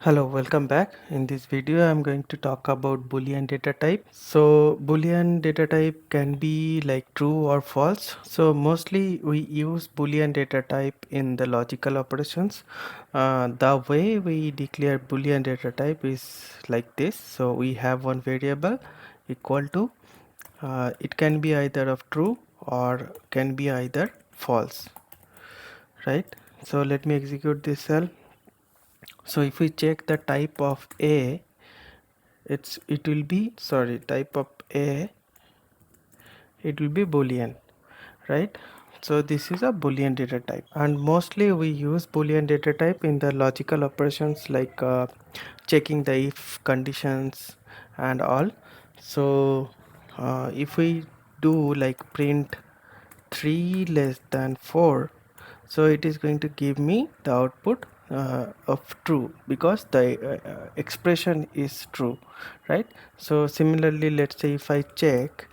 Hello, welcome back. In this video, I'm going to talk about Boolean data type. So, Boolean data type can be like true or false. So, mostly we use Boolean data type in the logical operations. The way we declare Boolean data type is like this. So, we have one variable equal to, it can be either of true or can be either false, right? So, let me execute this cell. So if we check the type of A, it will be type of A, it will be Boolean, right? So this is a Boolean data type, and mostly we use Boolean data type in the logical operations like checking the if conditions and all. So if we do like print 3 less than 4, so it is going to give me the output of true because the expression is true, right? So similarly, let's say if I check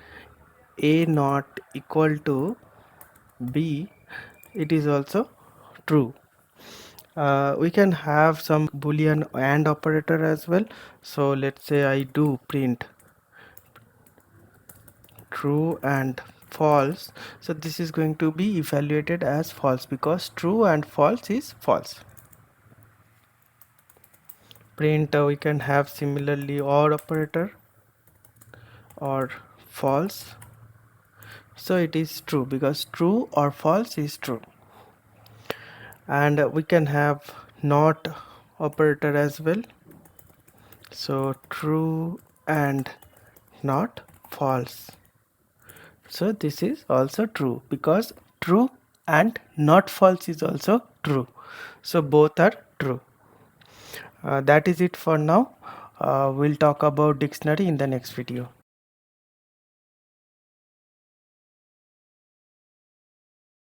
a not equal to b, it is also true. We can have some boolean and operator as well. So let's say I do print true and false, so this is going to be evaluated as false because true and false is false. Print, we can have similarly or operator or false, so it is true because true or false is true. And we can have not operator as well, so true and not false, so this is also true because true and not false is also true, so both are true. That is it for now. We'll talk about dictionary in the next video.